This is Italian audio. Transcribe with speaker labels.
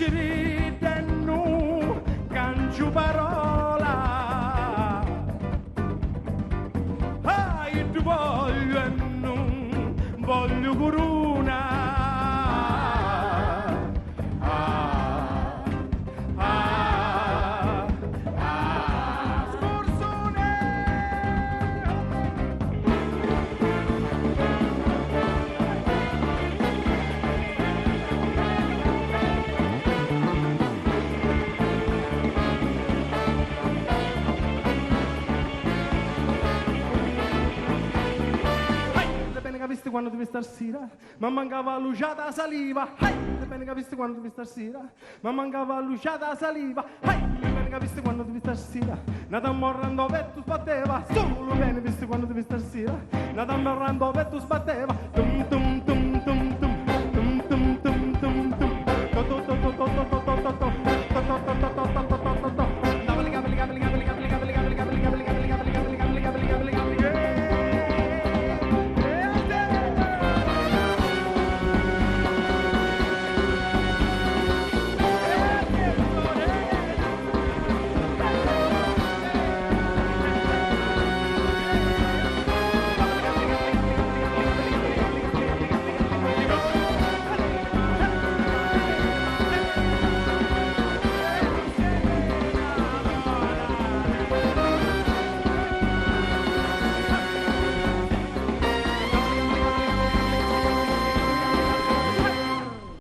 Speaker 1: ci ride nu cancio parola. Ah, io ti voglio e non voglio corona. Visto quando devi star sera, ma mancava luciata saliva. Le bene che visto quando devi star sera, ma mancava luciata saliva. Le bene che visto quando devi star sera, nata morrendo per tu sbatteva. Solo bene visto quando devi star sera, nata morrendo per tu sbatteva. Tum tum tum tum tum tum tum tum tum tum tum tum tum tum tum tum